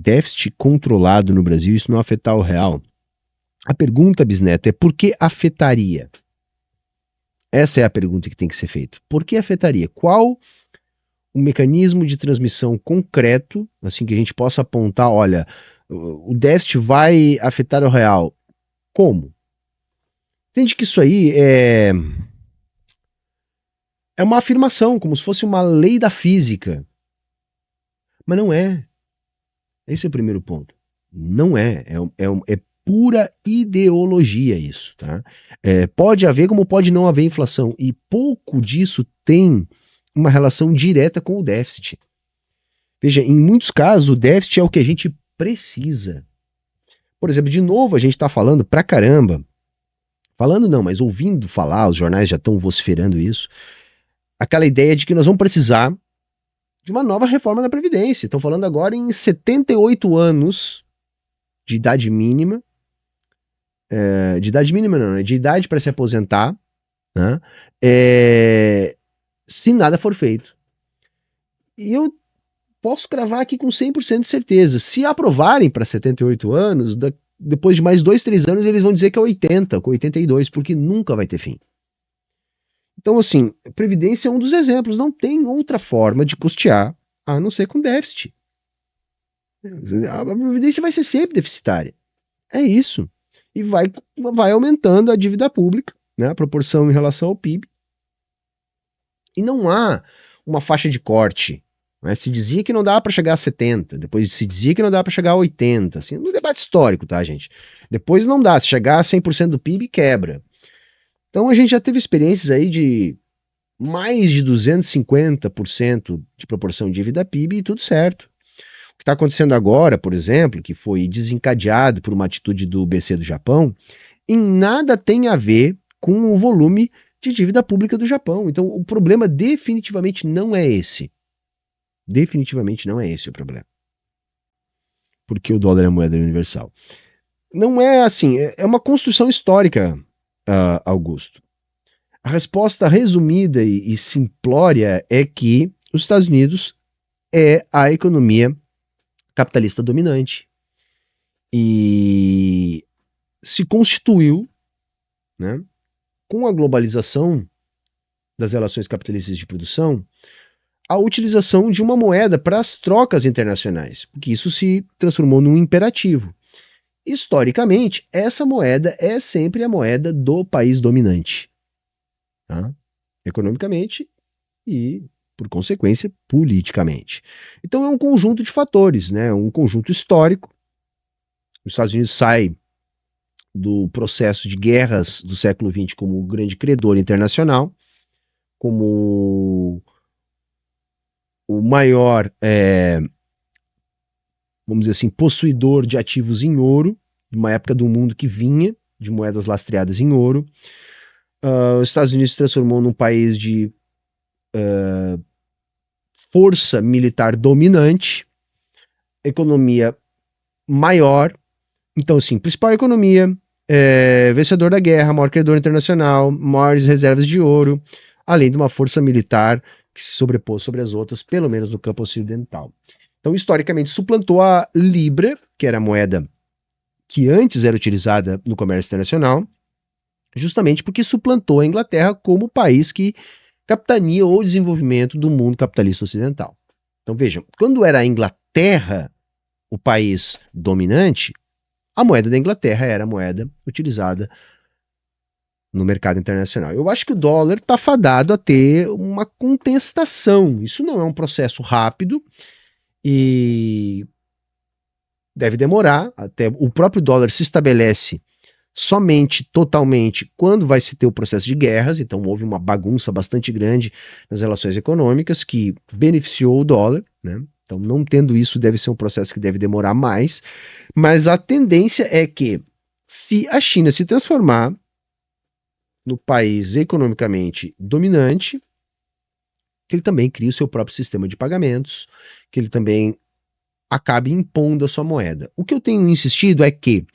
déficit controlado no Brasil e isso não afetar o real, a pergunta, Bisneto, é por que afetaria? Essa é a pergunta que tem que ser feita. Por que afetaria? Qual o mecanismo de transmissão concreto, assim, que a gente possa apontar, olha, o déficit vai afetar o real. Como? Entende que isso aí é uma afirmação, como se fosse uma lei da física. Mas não é. Esse é o primeiro ponto. Não é. É pura ideologia isso, tá? Pode haver como pode não haver inflação. E pouco disso tem uma relação direta com o déficit. Veja, em muitos casos o déficit é o que a gente precisa. Por exemplo, de novo a gente está falando pra caramba. Falando não, mas ouvindo falar, os jornais já estão vociferando isso. Aquela ideia de que nós vamos precisar de uma nova reforma da Previdência. Estão falando agora em 78 anos de idade mínima. De idade mínima não, de idade para se aposentar, né? Se nada for feito. E eu posso cravar aqui com 100% de certeza. Se aprovarem para 78 anos, depois de mais 2, 3 anos, eles vão dizer que é 80, com 82, porque nunca vai ter fim. Então, assim, Previdência é um dos exemplos. Não tem outra forma de custear a não ser com déficit. A Previdência vai ser sempre deficitária. É isso. E vai aumentando a dívida pública, né, a proporção em relação ao PIB. E não há uma faixa de corte. Né? Se dizia que não dá para chegar a 70, depois se dizia que não dá para chegar a 80, assim, no debate histórico, tá, gente? Depois não dá, se chegar a 100% do PIB, quebra. Então a gente já teve experiências aí de mais de 250% de proporção de dívida PIB e tudo certo. O que está acontecendo agora, por exemplo, que foi desencadeado por uma atitude do BC do Japão, em nada tem a ver com o volume de dívida pública do Japão. Então o problema definitivamente não é esse. Definitivamente não é esse o problema. Porque o dólar é a moeda universal. Não é assim, é uma construção histórica, Augusto. A resposta resumida e simplória é que os Estados Unidos é a economia capitalista dominante e se constituiu, né, com a globalização das relações capitalistas de produção, a utilização de uma moeda para as trocas internacionais, porque isso se transformou num imperativo. Historicamente, essa moeda é sempre a moeda do país dominante, tá? Economicamente e, por consequência, politicamente. Então é um conjunto de fatores, né? Um conjunto histórico. Os Estados Unidos saem do processo de guerras do século XX como o grande credor internacional, como o maior, vamos dizer assim, possuidor de ativos em ouro, de uma época do mundo que vinha de moedas lastreadas em ouro. Os Estados Unidos se transformou num país de força militar dominante, economia maior. Então, assim, principal economia, vencedor da guerra, maior credor internacional, maiores reservas de ouro, além de uma força militar que se sobrepôs sobre as outras, pelo menos no campo ocidental. Então, historicamente, suplantou a Libra, que era a moeda que antes era utilizada no comércio internacional, justamente porque suplantou a Inglaterra como o país que capitania o desenvolvimento do mundo capitalista ocidental. Então, vejam, quando era a Inglaterra o país dominante, a moeda da Inglaterra era a moeda utilizada no mercado internacional. Eu acho que o dólar está fadado a ter uma contestação. Isso não é um processo rápido e deve demorar. Até o próprio dólar se estabelece somente, totalmente, quando vai se ter o processo de guerras. Então houve uma bagunça bastante grande nas relações econômicas que beneficiou o dólar, né? Então, não tendo isso, deve ser um processo que deve demorar mais, mas a tendência é que, se a China se transformar no país economicamente dominante, que ele também crie o seu próprio sistema de pagamentos, que ele também acabe impondo a sua moeda. O que eu tenho insistido é que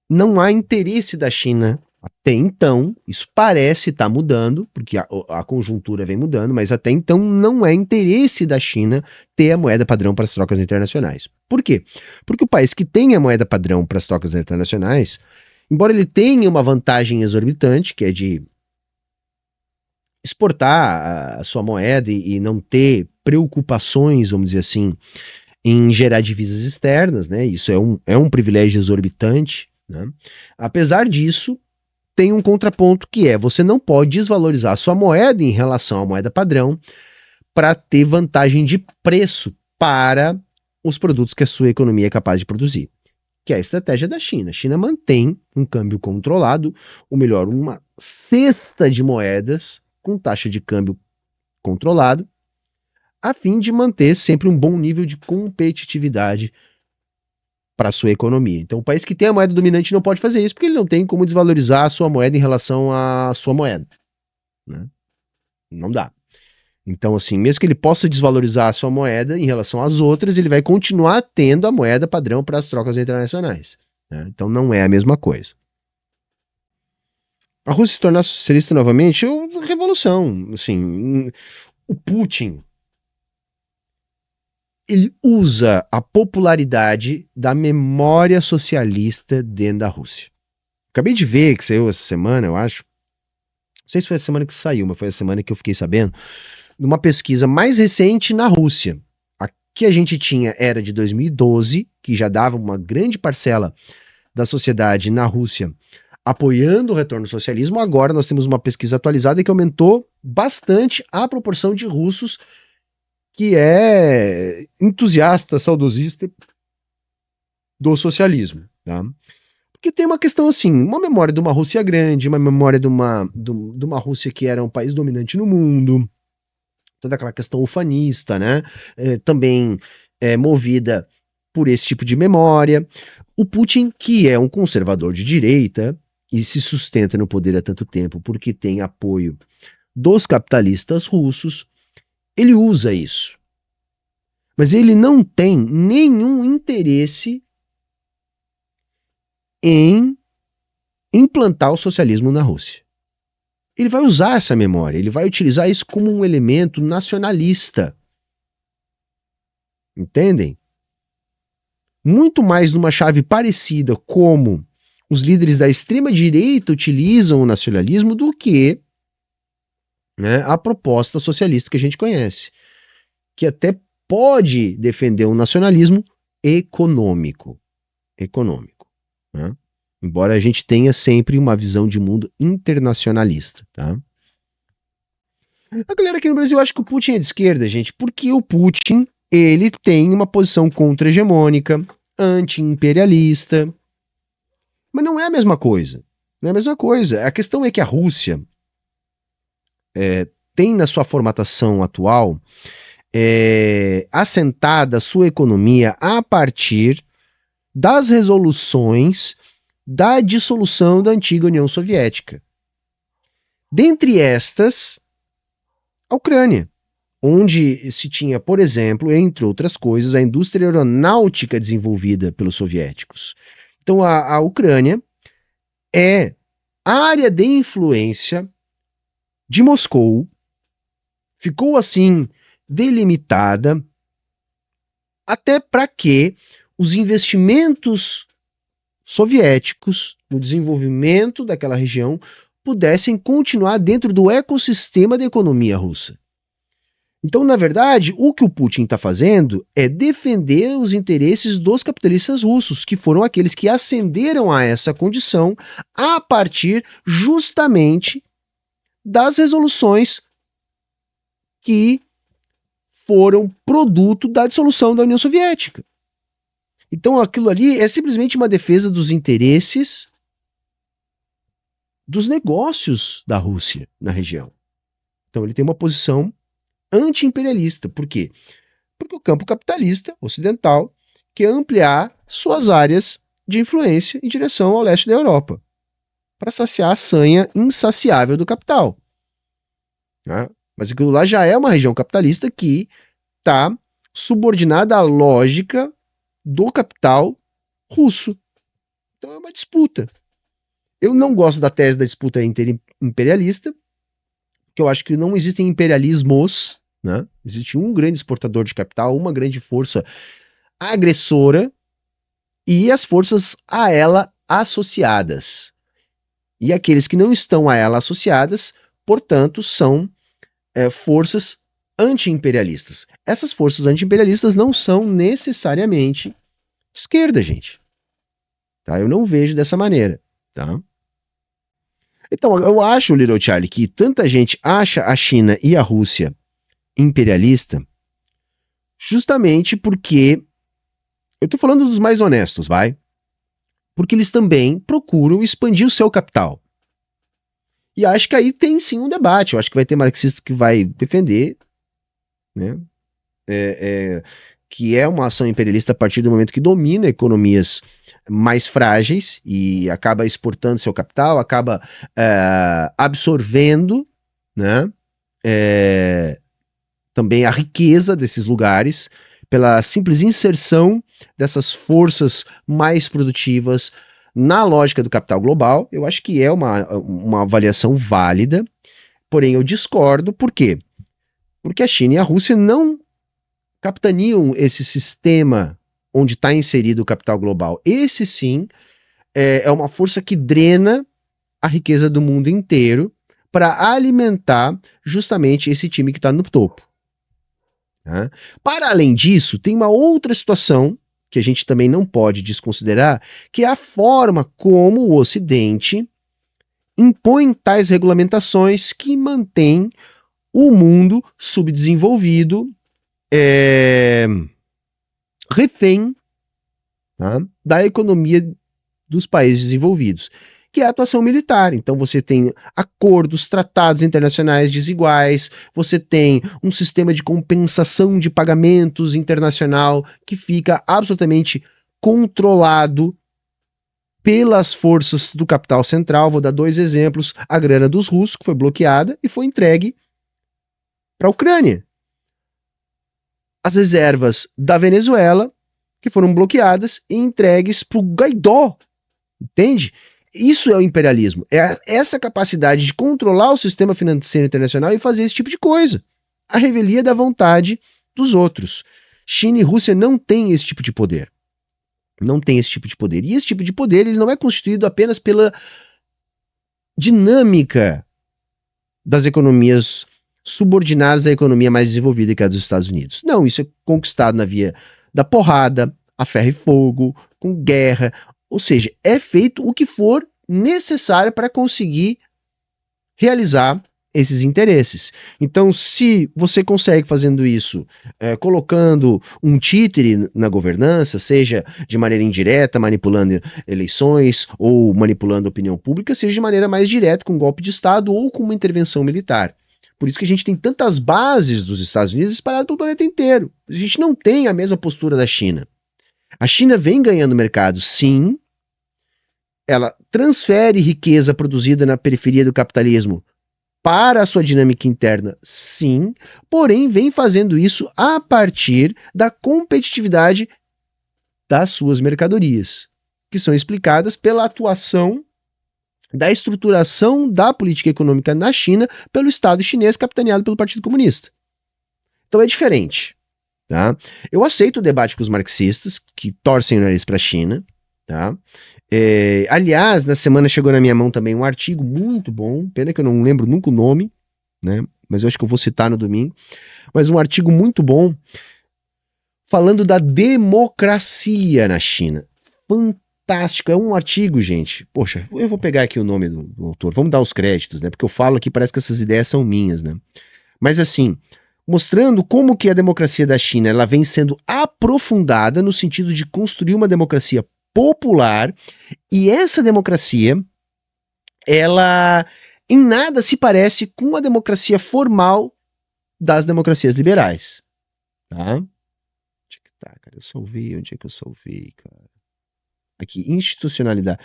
não há interesse da China Até então, isso parece estar mudando, porque a conjuntura vem mudando, mas até então não é interesse da China ter a moeda padrão para as trocas internacionais. Por quê? Porque o país que tem a moeda padrão para as trocas internacionais, embora ele tenha uma vantagem exorbitante, que é de exportar a sua moeda e não ter preocupações, vamos dizer assim, em gerar divisas externas, né? Isso é um privilégio exorbitante, né? Apesar disso, tem um contraponto que é: você não pode desvalorizar a sua moeda em relação à moeda padrão para ter vantagem de preço para os produtos que a sua economia é capaz de produzir, que é a estratégia da China. A China mantém um câmbio controlado, ou melhor, uma cesta de moedas com taxa de câmbio controlado, a fim de manter sempre um bom nível de competitividade para a sua economia. Então, o país que tem a moeda dominante não pode fazer isso, porque ele não tem como desvalorizar a sua moeda em relação à sua moeda, né? Não dá. Então, assim, mesmo que ele possa desvalorizar a sua moeda em relação às outras, ele vai continuar tendo a moeda padrão para as trocas internacionais, né? Então, não é a mesma coisa. A Rússia se tornar socialista novamente é uma revolução. Assim, o Putin, ele usa a popularidade da memória socialista dentro da Rússia. Acabei de ver que saiu essa semana, eu acho. Não sei se foi a semana que saiu, mas foi a semana que eu fiquei sabendo. Numa pesquisa mais recente na Rússia. A que a gente tinha era de 2012, que já dava uma grande parcela da sociedade na Rússia apoiando o retorno ao socialismo. Agora nós temos uma pesquisa atualizada que aumentou bastante a proporção de russos que é entusiasta, saudosista do socialismo, tá? Porque tem uma questão assim, uma memória de uma Rússia grande, uma memória de uma Rússia que era um país dominante no mundo, toda aquela questão ufanista, né? Também movida por esse tipo de memória. O Putin, que é um conservador de direita e se sustenta no poder há tanto tempo porque tem apoio dos capitalistas russos, ele usa isso. Mas ele não tem nenhum interesse em implantar o socialismo na Rússia. Ele vai usar essa memória, ele vai utilizar isso como um elemento nacionalista. Entendem? Muito mais numa chave parecida como os líderes da extrema-direita utilizam o nacionalismo do que, né, a proposta socialista que a gente conhece, que até pode defender um nacionalismo econômico. Né? Embora a gente tenha sempre uma visão de mundo internacionalista, tá? A galera aqui no Brasil acha que o Putin é de esquerda, gente, porque o Putin, ele tem uma posição contra-hegemônica, anti-imperialista, mas não é a mesma coisa. Não é a mesma coisa. A questão é que a Rússia tem na sua formatação atual assentada a sua economia a partir das resoluções da dissolução da antiga União Soviética. Dentre estas, a Ucrânia, onde se tinha, por exemplo, entre outras coisas, a indústria aeronáutica desenvolvida pelos soviéticos. Então, a Ucrânia é área de influência de Moscou, ficou assim delimitada, até para que os investimentos soviéticos no desenvolvimento daquela região pudessem continuar dentro do ecossistema da economia russa. Então, na verdade, o que o Putin está fazendo é defender os interesses dos capitalistas russos, que foram aqueles que ascenderam a essa condição a partir justamente das resoluções que foram produto da dissolução da União Soviética. Então, aquilo ali é simplesmente uma defesa dos interesses dos negócios da Rússia na região. Então, ele tem uma posição anti-imperialista. Por quê? Porque o campo capitalista ocidental quer ampliar suas áreas de influência em direção ao leste da Europa, para saciar a sanha insaciável do capital. Né? Mas aquilo lá já é uma região capitalista que está subordinada à lógica do capital russo. Então é uma disputa. Eu não gosto da tese da disputa interimperialista, porque eu acho que não existem imperialismos, né? Existe um grande exportador de capital, uma grande força agressora e as forças a ela associadas. E aqueles que não estão a ela associadas, portanto, são forças anti-imperialistas. Essas forças anti-imperialistas não são necessariamente de esquerda, gente. Tá? Eu não vejo dessa maneira. Tá? Então, eu acho, Little Charlie, que tanta gente acha a China e a Rússia imperialista justamente porque, eu tô falando dos mais honestos, vai? Porque eles também procuram expandir o seu capital. E acho que aí tem sim um debate. Eu acho que vai ter marxista que vai defender, né? Que é uma ação imperialista a partir do momento que domina economias mais frágeis e acaba exportando seu capital, acaba absorvendo, né, também a riqueza desses lugares pela simples inserção dessas forças mais produtivas na lógica do capital global. Eu acho que é uma avaliação válida, porém eu discordo. Por quê? Porque a China e a Rússia não capitaneam esse sistema onde está inserido o capital global. Esse sim é uma força que drena a riqueza do mundo inteiro para alimentar justamente esse time que está no topo. Né? Para além disso, tem uma outra situação que a gente também não pode desconsiderar, que é a forma como o Ocidente impõe tais regulamentações que mantém o mundo subdesenvolvido, refém, tá, da economia dos países desenvolvidos, que é a atuação militar. Então você tem acordos, tratados internacionais desiguais, você tem um sistema de compensação de pagamentos internacional que fica absolutamente controlado pelas forças do capital central. Vou dar 2 exemplos: a grana dos russos, que foi bloqueada e foi entregue para a Ucrânia. As reservas da Venezuela, que foram bloqueadas e entregues para o Guaidó. Entende? Isso é o imperialismo. É essa capacidade de controlar o sistema financeiro internacional e fazer esse tipo de coisa. A revelia da vontade dos outros. China e Rússia não têm esse tipo de poder. Não tem esse tipo de poder. E esse tipo de poder ele não é constituído apenas pela dinâmica das economias subordinadas à economia mais desenvolvida, que é a dos Estados Unidos. Não, isso é conquistado na via da porrada, a ferro e fogo, com guerra. Ou seja, é feito o que for necessário para conseguir realizar esses interesses. Então, se você consegue fazendo isso, colocando um títere na governança, seja de maneira indireta, manipulando eleições, ou manipulando a opinião pública, seja de maneira mais direta, com um golpe de Estado ou com uma intervenção militar. Por isso que a gente tem tantas bases dos Estados Unidos espalhadas pelo planeta inteiro. A gente não tem a mesma postura da China. A China vem ganhando mercado, sim. Ela transfere riqueza produzida na periferia do capitalismo para a sua dinâmica interna, sim. Porém, vem fazendo isso a partir da competitividade das suas mercadorias, que são explicadas pela atuação da estruturação da política econômica na China pelo Estado chinês capitaneado pelo Partido Comunista. Então é diferente. Tá? Eu aceito o debate com os marxistas, que torcem o nariz para a China. Tá? Aliás, na semana chegou na minha mão também um artigo muito bom, pena que eu não lembro nunca o nome, né? Mas eu acho que eu vou citar no domingo, mas um artigo muito bom falando da democracia na China. Fantástico, é um artigo, gente. Poxa, eu vou pegar aqui o nome do autor, vamos dar os créditos, né? Porque eu falo aqui, parece que essas ideias são minhas, né? Mas assim, mostrando como que a democracia da China ela vem sendo aprofundada no sentido de construir uma democracia popular, e essa democracia, ela em nada se parece com a democracia formal das democracias liberais. Tá? Onde é que tá, cara? Eu salvei, onde é que eu salvei, cara? Aqui, institucionalidade.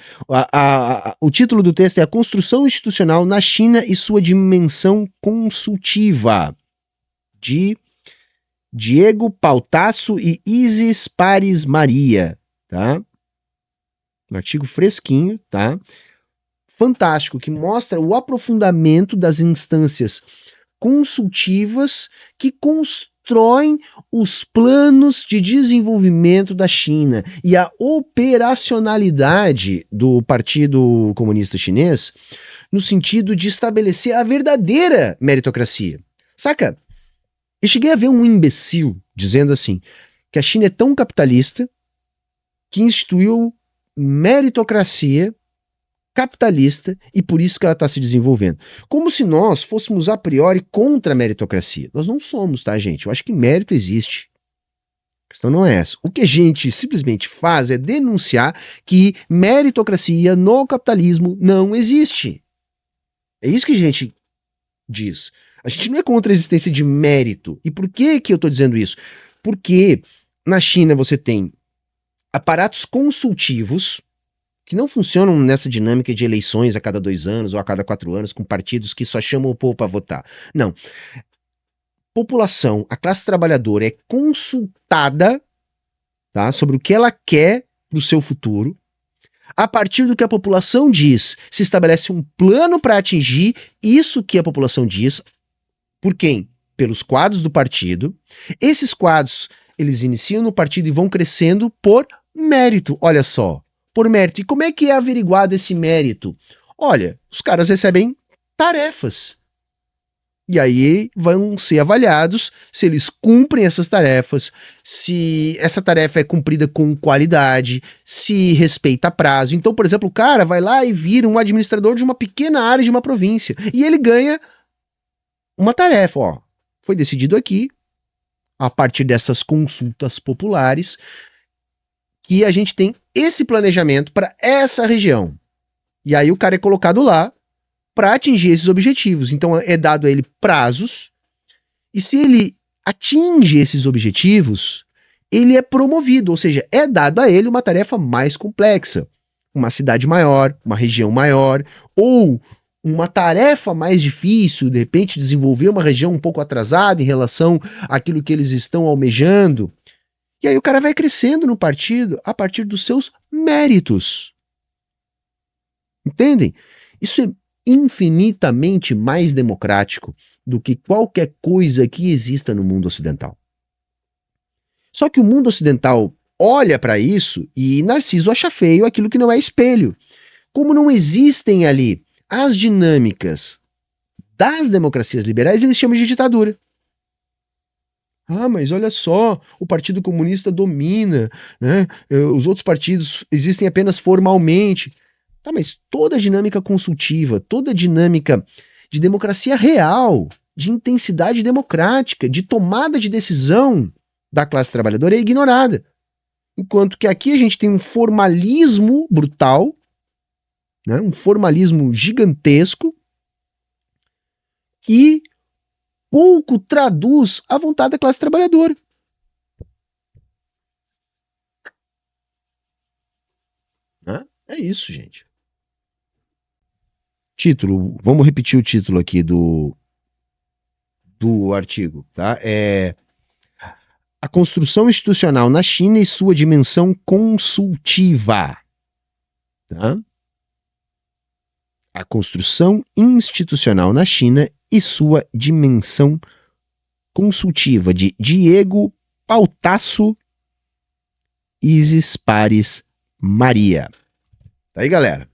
O título do texto é A Construção Institucional na China e Sua Dimensão Consultiva, de Diego Pautasso e Isis Pares Maria, tá? Um artigo fresquinho, tá? fantástico, que mostra o aprofundamento das instâncias consultivas que constroem os planos de desenvolvimento da China e a operacionalidade do Partido Comunista Chinês no sentido de estabelecer a verdadeira meritocracia. Saca? Eu cheguei a ver um imbecil dizendo assim, que a China é tão capitalista que instituiu meritocracia capitalista e por isso que ela está se desenvolvendo. Como se nós fôssemos a priori contra a meritocracia. Nós não somos, tá, gente? Eu acho que mérito existe. A questão não é essa. O que a gente simplesmente faz é denunciar que meritocracia no capitalismo não existe. É isso que a gente diz. A gente não é contra a existência de mérito. E por que eu estou dizendo isso? Porque na China você tem aparatos consultivos que não funcionam nessa dinâmica de eleições a cada 2 anos ou a cada 4 anos com partidos que só chamam o povo para votar. Não. População, a classe trabalhadora é consultada, tá, sobre o que ela quer do seu futuro. A partir do que a população diz, se estabelece um plano para atingir isso que a população diz. Por quem? Pelos quadros do partido. Esses quadros, eles iniciam no partido e vão crescendo por mérito. Olha só. Por mérito. E como é que é averiguado esse mérito? Olha, os caras recebem tarefas. E aí vão ser avaliados se eles cumprem essas tarefas, se essa tarefa é cumprida com qualidade, se respeita prazo. Então, por exemplo, o cara vai lá e vira um administrador de uma pequena área de uma província. E ele ganha uma tarefa. Ó, foi decidido aqui, a partir dessas consultas populares, que a gente tem esse planejamento para essa região. E aí o cara é colocado lá para atingir esses objetivos. Então é dado a ele prazos, e se ele atinge esses objetivos, ele é promovido, ou seja, é dado a ele uma tarefa mais complexa. Uma cidade maior, uma região maior, ou uma tarefa mais difícil, de repente desenvolver uma região um pouco atrasada em relação àquilo que eles estão almejando. E aí o cara vai crescendo no partido a partir dos seus méritos. Entendem? Isso é infinitamente mais democrático do que qualquer coisa que exista no mundo ocidental. Só que o mundo ocidental olha para isso e Narciso acha feio aquilo que não é espelho. Como não existem ali as dinâmicas das democracias liberais, eles chamam de ditadura. Ah, mas olha só, o Partido Comunista domina, né? Os outros partidos existem apenas formalmente. Tá, mas toda a dinâmica consultiva, toda a dinâmica de democracia real, de intensidade democrática, de tomada de decisão da classe trabalhadora é ignorada. Enquanto que aqui a gente tem um formalismo brutal, né? Um formalismo gigantesco, que pouco traduz a vontade da classe trabalhadora. Né? É isso, gente. Título, vamos repetir o título aqui do artigo, tá? É a construção institucional na China e sua dimensão consultiva, tá? A construção institucional na China e sua dimensão consultiva, de Diego Pautasso Isis Pares Maria. Tá aí, galera?